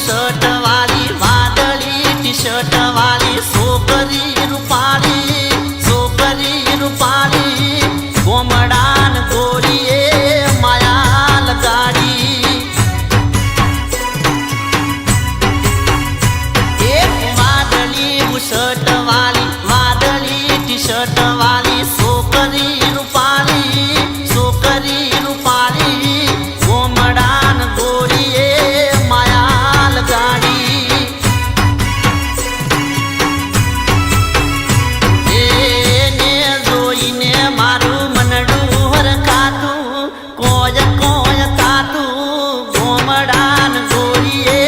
Bush shirt वाली वादळी T shirt वाली सोकरी रूपाली गोमडान गोरिये मायाल गाडी एक वादळी बुशर्ट वाली वादळी टी शर्ट वाली सोकरी रूपाली गोमडान गोरिये मायाल गाडी એને જોઈને મારું મનડું હરખાતું કોય તાતું ગોમડાન ગોરીએ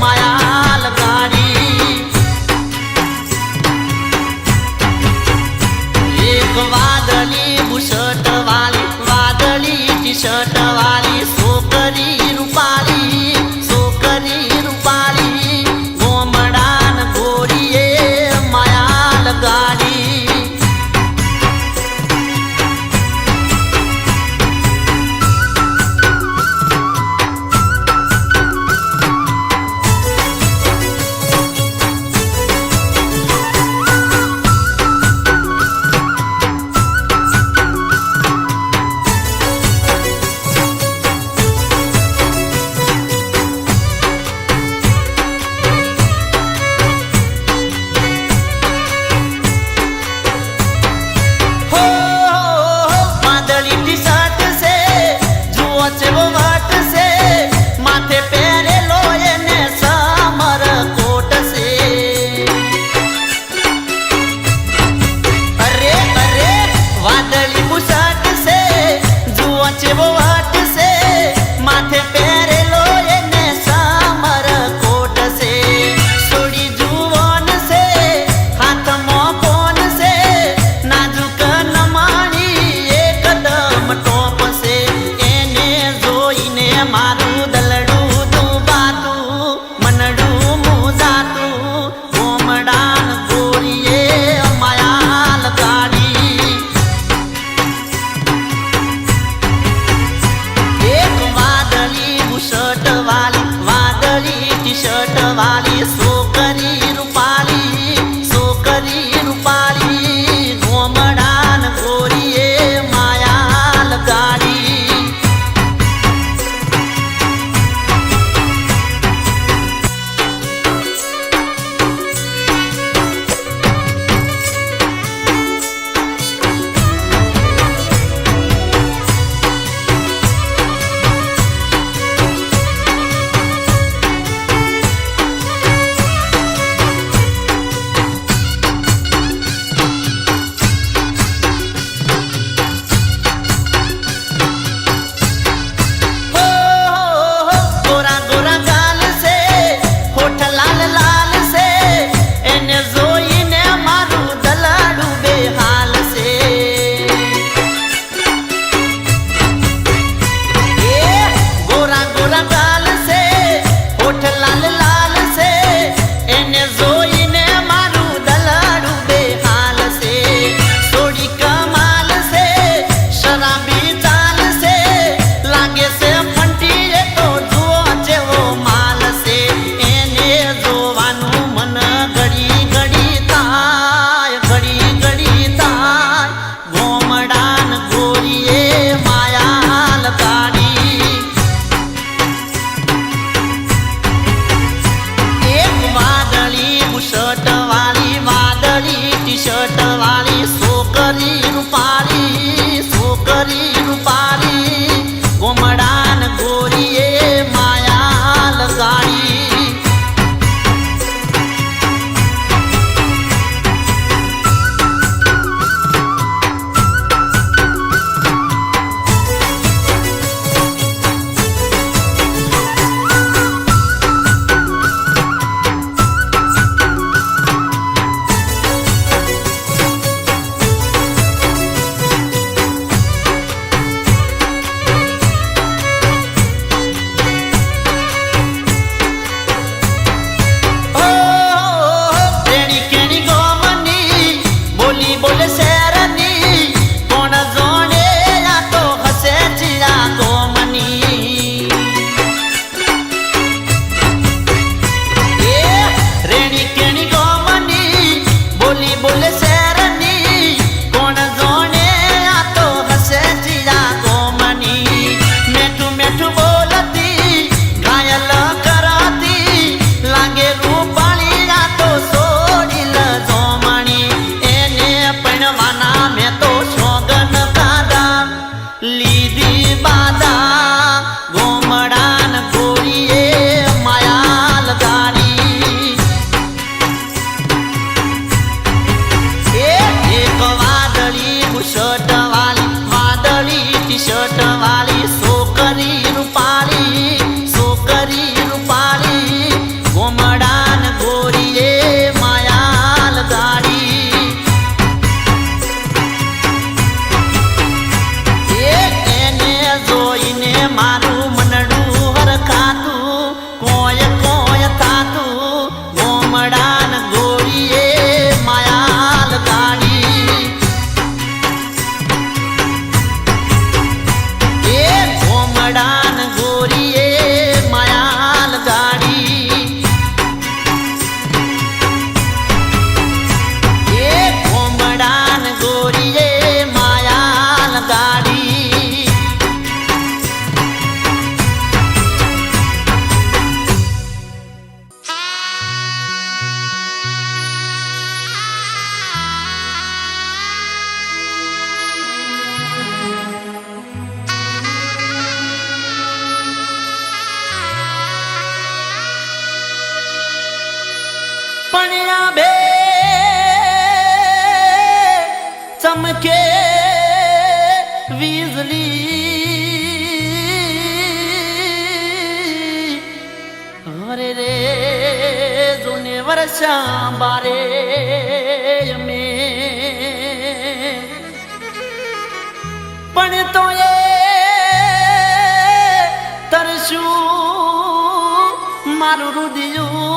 માયાલ ગાડી એક વાદળી બુશર્ટ વાલી વાદળી ટી શર્ટ વાલી સોકરી રૂપાલી ગોમડાન ગોરીએ માયાલ ગાડી દીધી બાધા ગોમડાન ગોરીએ માયા લગાડી એક વાદળી બુશર્ટ વાદળી ટી શર્ટ વાળી છોકરી રૂપાળી ગોમડાન ગોરીએ માયા લગાડી એને જોઈને મારું મનડું હરખાતું કોય થાતું ગોમડાન ગોરીએ માયા લગાડી ગોમડાન ગોરીએ માયા લગાડી ગોમડાન ગોરીએ માયા લગાડી પણ્યા બે ચમકે વીજળી હરે રે જોને વર્ષા બારે અમે પણ તો એ તરશું મારું રુદિયું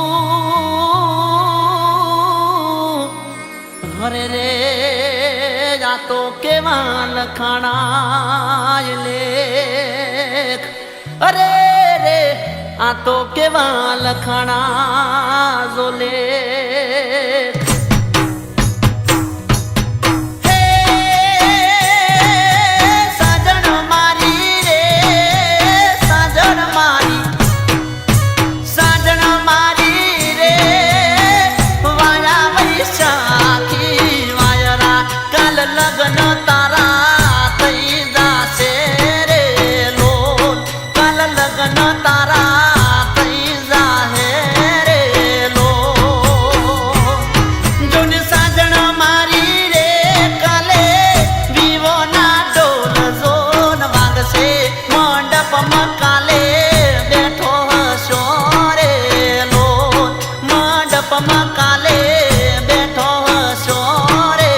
હરે રે જા તો કેવા લખાણા લેખ અરે રે આ તો કેવા લખાણા જો લેખ લગન તારા થઈ જાશે રે લોલ કાલ લગન તારા થઈ જાહે રે લોલ જોને સાજણ મારી રે કાલે વિવો ના ડોલ જોન વાગશે મંડપમાં કાલે બેઠો હશો રે લોલ મંડપમાં કાલે બેઠો હશો રે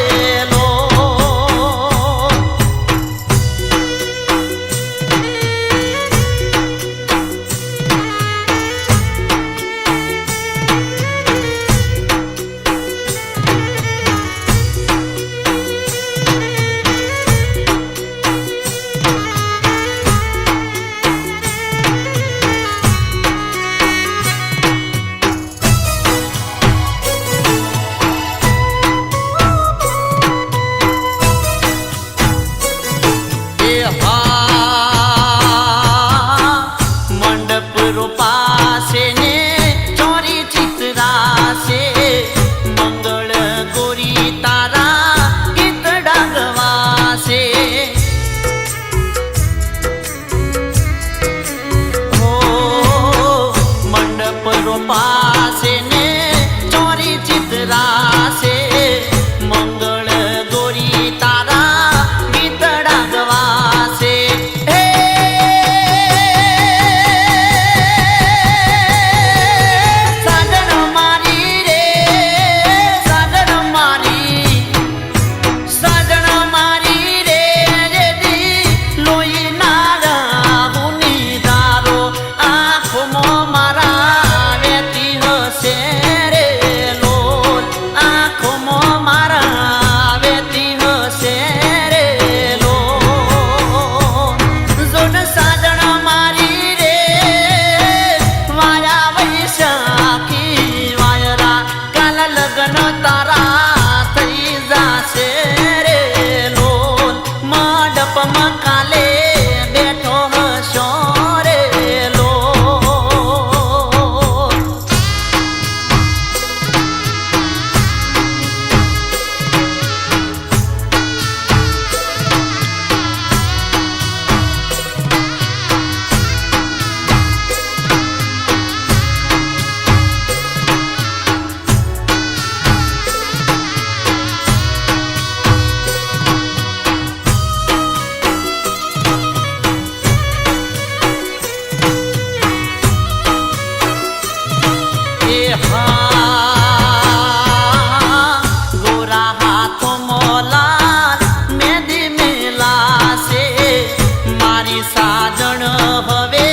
સાજણ હવે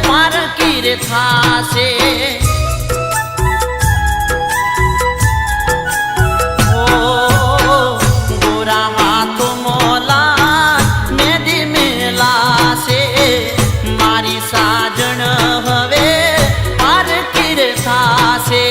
પારકી રે થાશે ગોરા હાથો મોલા મેદી મેલાશે મારી સાજણ હવે પારકી રે થાશે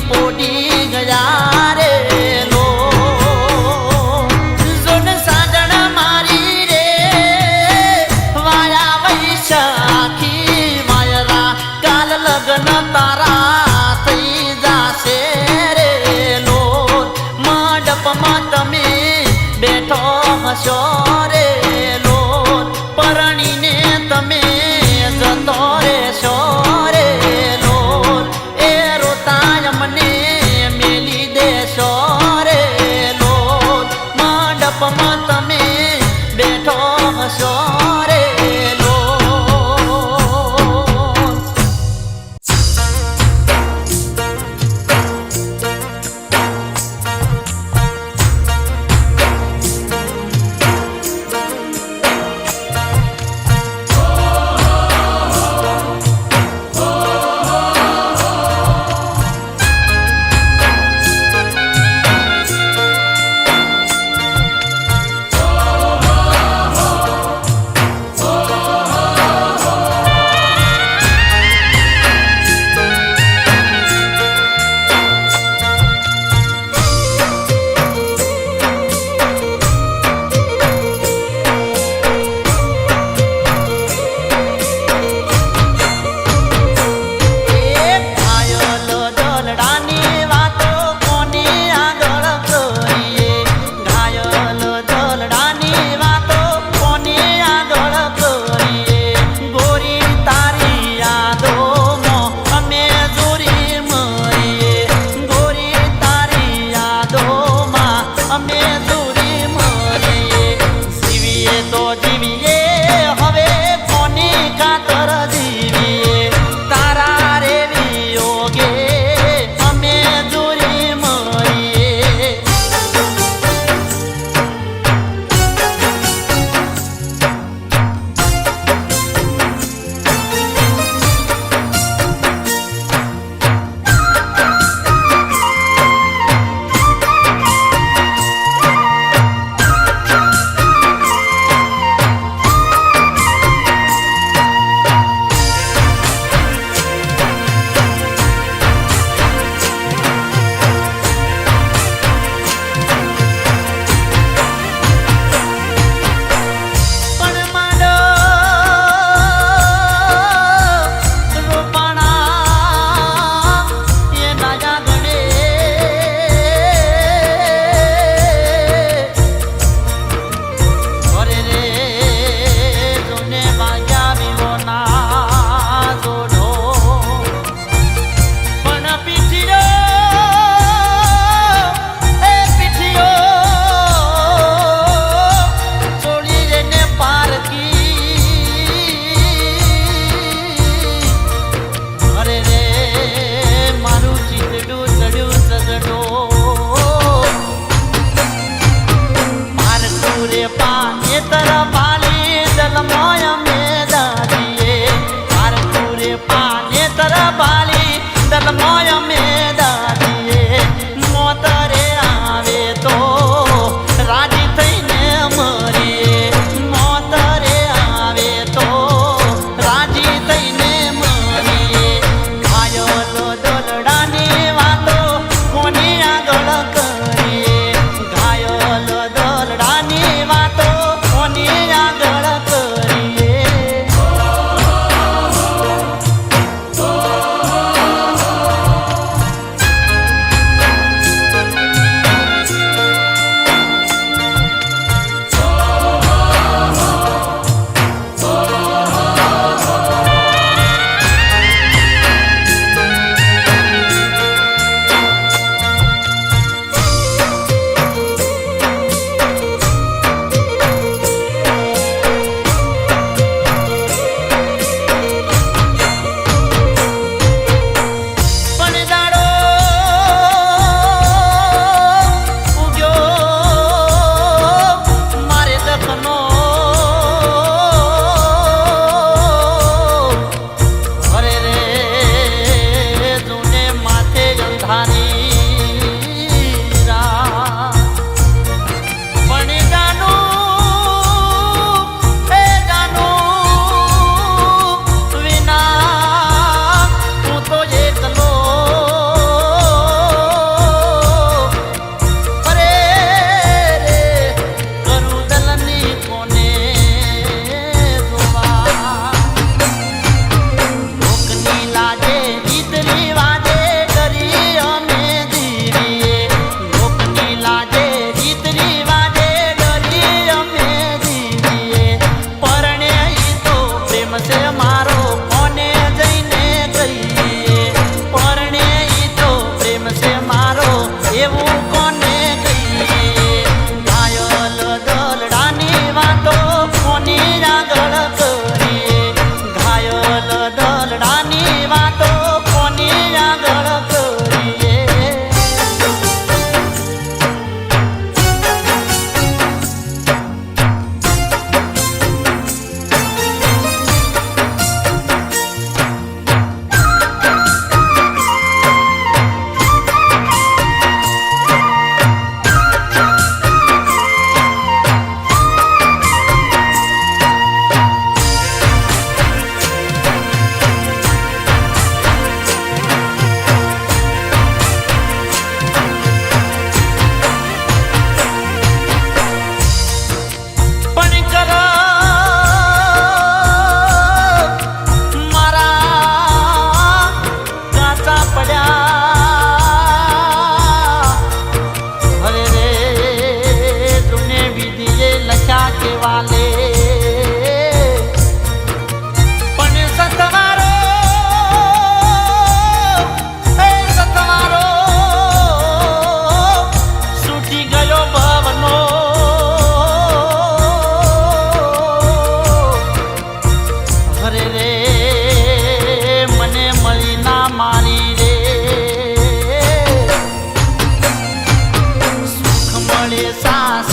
પોડી ગયા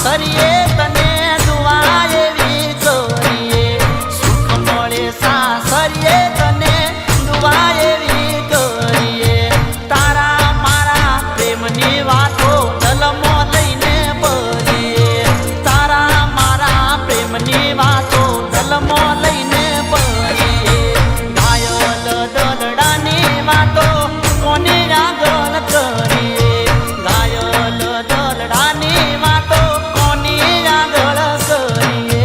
સાસરીએ તને દુઆ એવી કરીએ સુખ મળે સાસરીએ તને દુઆ એવી કરીએ તારા મારા પ્રેમની વાતો દલમો લઈને ભરીએ તારા મારા પ્રેમની વાતો દલમો લઈને ભરીએ ઘાયલ દલડાની વાતો કોની આગળ કરીએ ઘાયલ દલડાની વાતો કોની આગળ કરીએ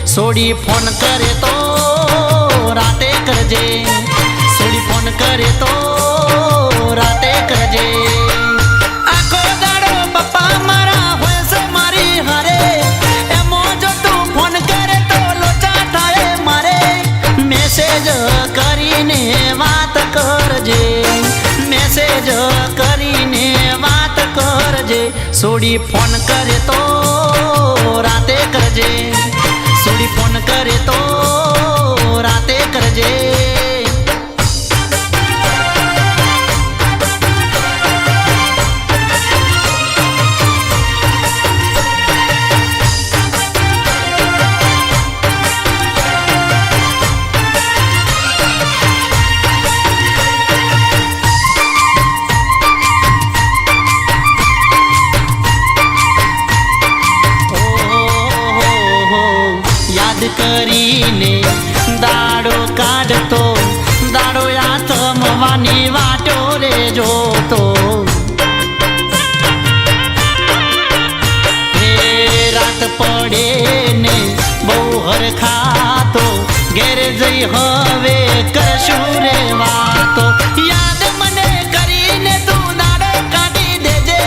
સોડી ફોન કરે તો રાતે કરજે સોડી ફોન કરે તો રાતે કરજે આખો દાડો પપ્પા મારા હોય છે મારી હારે એમો જો તું ફોન કરે તો લોચા થાય મારે મેસેજ કરીને વાત કરજે મેસેજ કરીને વાત કરજે સોડી ફોન કરે તો રાતે કરજે સોડી ફોન કરે તો રાતે કરજે કરીને દાડો કાઢતો દાડો આથમવાની વાટો રે જોતો હે રાત પડે ને બહુ હરખાતો ઘેર જઈ હવે કરશું રે વાતો યાદ મને કરીને તું દાડો કાઢી દેજે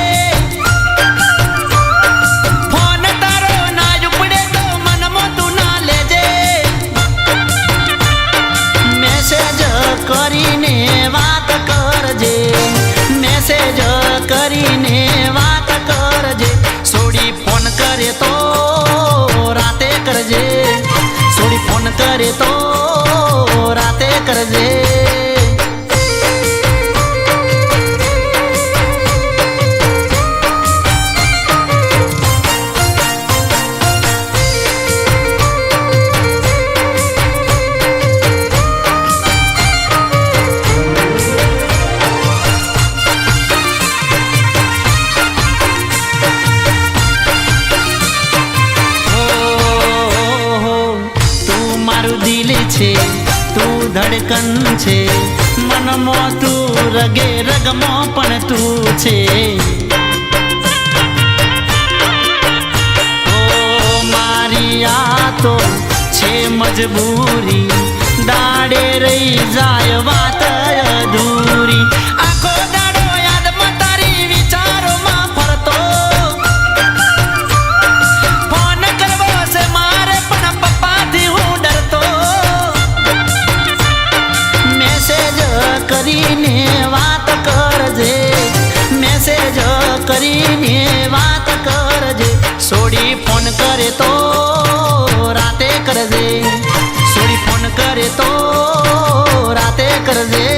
ફોન તારો ના ઉપડે તો મનમાં તું ના લેજે મેસેજ કરીને વાત કરજે મેસેજ કરીને વાત કરજે સોડી ફોન કરે તો રાતે કરજે સોડી ફોન કરે તો રાતે કરજે તું ધડકન છે મનમાં તું રગે રગમાં પણ તું છે ઓ મારી આ તો છે મજબૂરી દાડે રહી જાય વાત અધૂરી આખો દાડો યાદમાં તારી વિચારોમાં ફરતો ફોન કરવો છે મારે પણ પપ્પાથી હું ડરતો કરીને વાત કરજે કરીને વાત કરજે. સોડી ફોન કરે તો રાતે કરજે. સોડી ફોન કરે તો રાતે કરજે.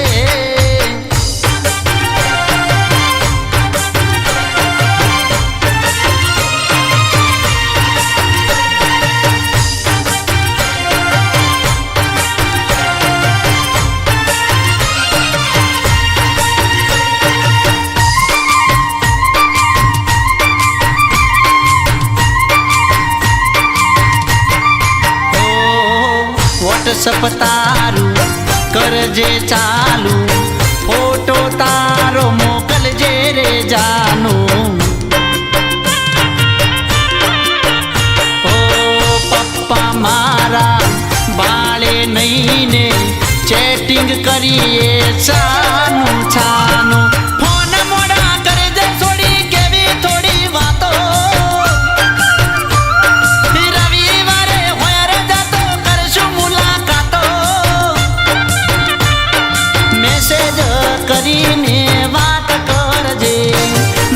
વોટ્સઅપ તારું કરજે ચાલુ, ફોટો તારો મોકલજે રે જાનું. ઓ પપ્પા મારા બાળે નહીં ને ચેટિંગ કરીએ છાનું છાનું. ફોન મોડા કરજે છોડી કેવી થોડી વાતો. રવિવારે હોયર જતો કરશું મુલાકાતો. મેસેજ કરીને વાત કરજે.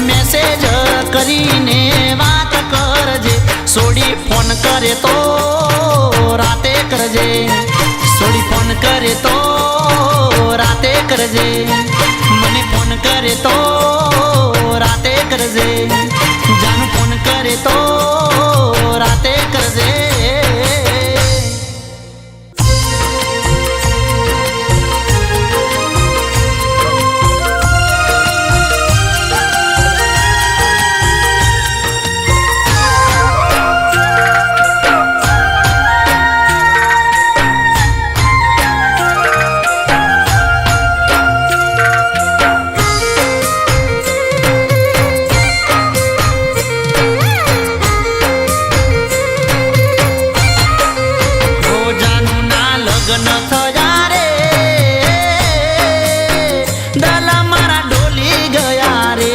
મેસેજ કરીને વાત કરજે. સોડી ફોન કરે તો રાતે કરજે. સોડી ફોન કરે તો રાતે કરજે. મને ફોન કરે તો રાતે કરજે. જાનું ફોન કરે તો રાતે કરજે. લગ્ન થયા રે દલા મારા ડોલી ગયા રે.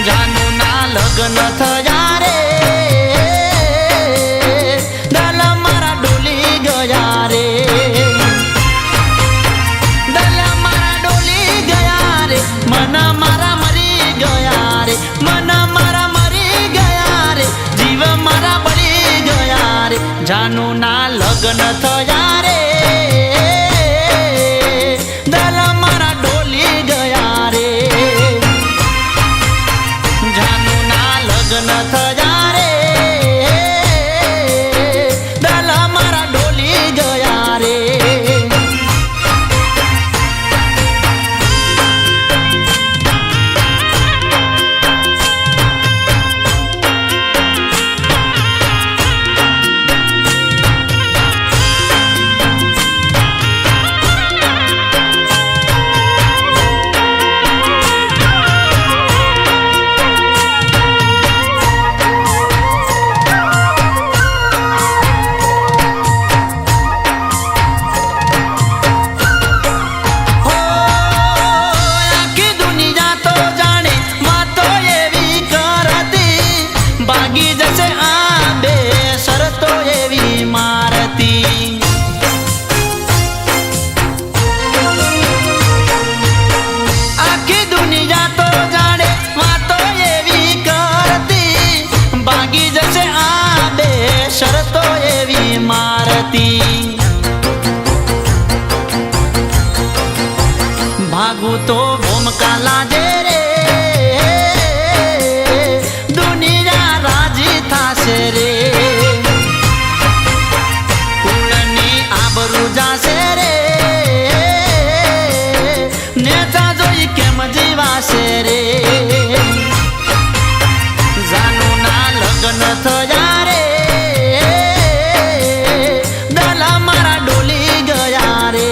જાનુના લગ્ન થયા રે દલા મારા ડોલી ગયા રે. દલા મારા ડોલી ગયા રે. મન મારા મરી ગયા રે. મન મારા મરી ગયા રે. જીવ મારા બળી ગયા રે. જાનુના લગ્ન થયા રે દલા મારા ડોલી ગયા રે. જાનુના લગ્ન થયા રે દલા મારા ડોલી ગયા રે. ભાગી જશે આ બે શરતો એવી મારતી. આખી દુનિયા તો જાણે વાતો એવી કરતી. ભાગી જશે આ બે શરતો એવી મારતી. ભાગું તો ભૂમકા લાજે રે રે. કુળની આબરૂ જાશે રે નેતા જોઈ કેમ જીવાશે રે. જાનુના લગ્ન થયા રે દલા મારા ડોલી ગયા રે.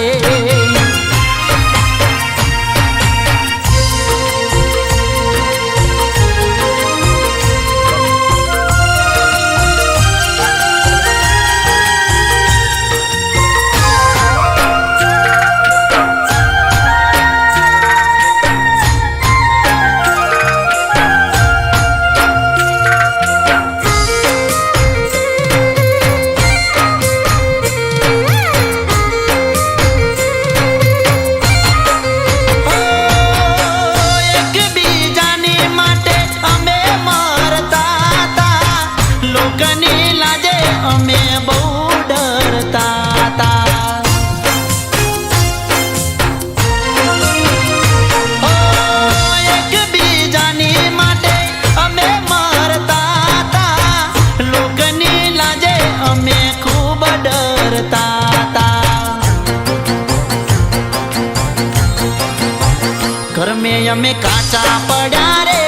અમે કાચા પડ્યા રે,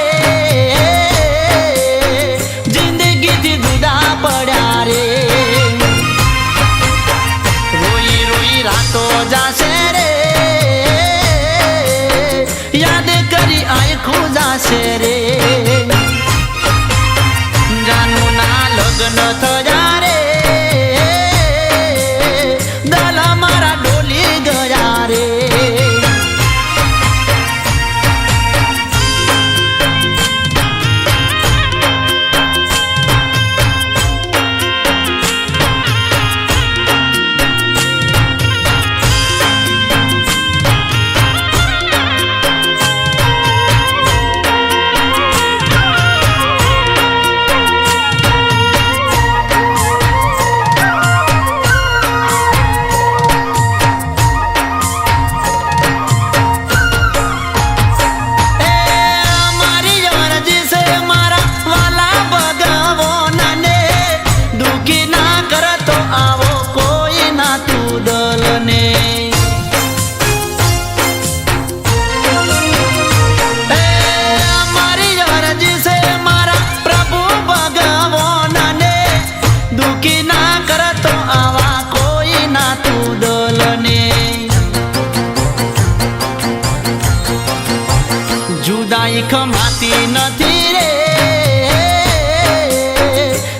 જિંદગીથી જુદા પડ્યા રે. રોઈ રોઈ રાતો જાશે રે, યાદ કરી આંખો જાશે રે. જાનું ના લગ્ન થયા રે, દલા મારા ડોલી ગયા રે. જુદાઈ ખમાતી નથી રે,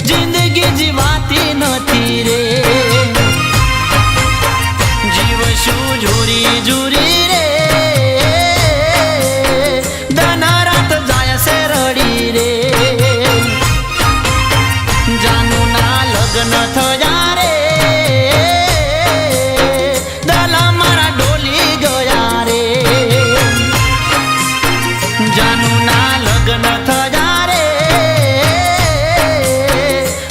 જિંદગી જીવાતી નથી રે. જીવશું ઝૂરી ઝૂરી રે, દના રાત જાય છે રડી રે. જાનું ના લગ્ન થયા રે, દલા મારા ડોલી ગયા રે. જાનું ના લગ્ન થયા રે,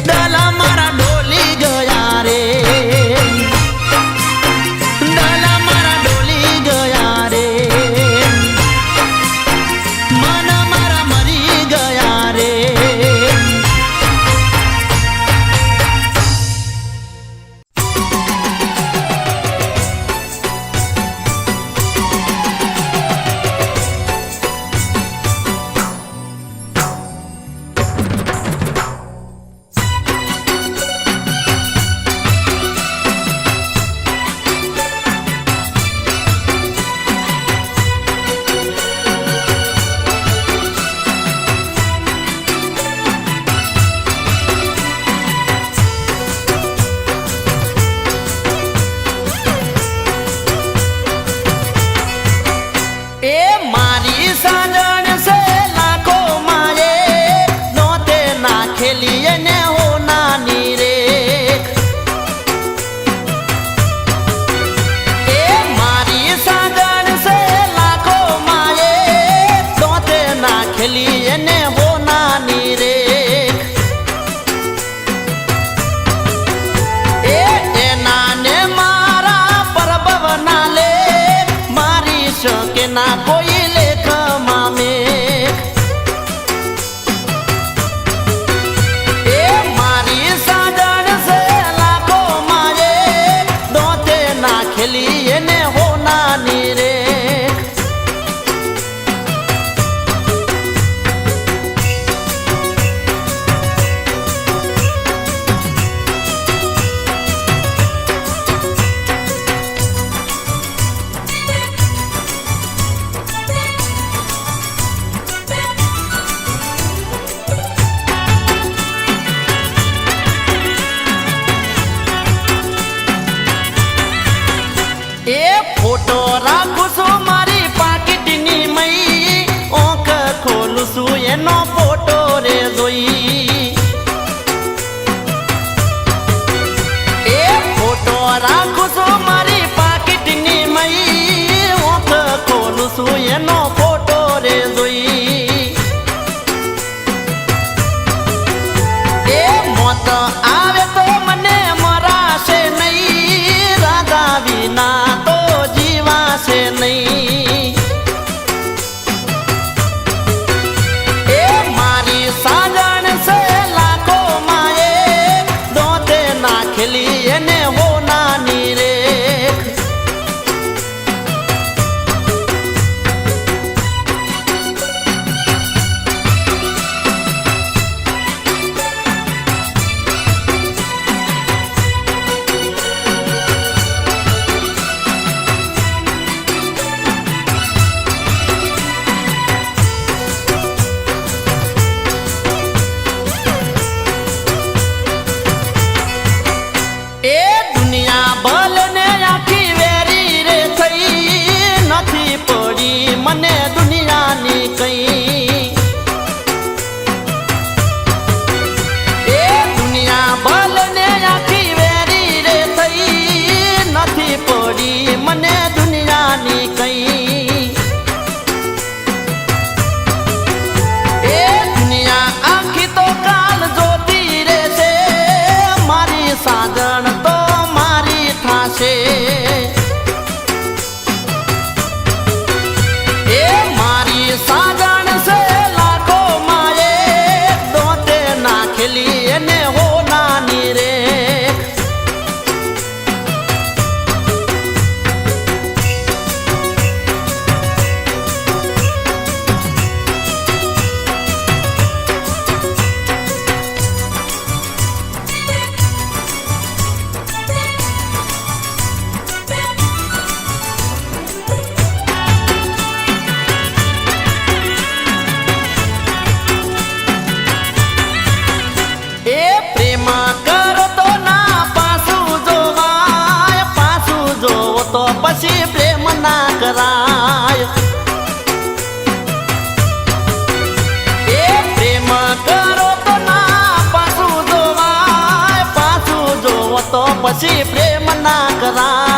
દલા મારા ડોલી ગયા રે. દલા મારા ડોલી ગયા રે, મન મારા મરી ગયા રે. ના કોઈ લેખ મામે એ મારી સાજણ છે લાખો મારે દોતે નાખેલી એને હોનાની રે. તો પછી પ્રેમ ના કરાય. એ પ્રેમ કરો તો ના પાછું જોવાય, પાછું જોવો તો પછી પ્રેમ ના કરાય.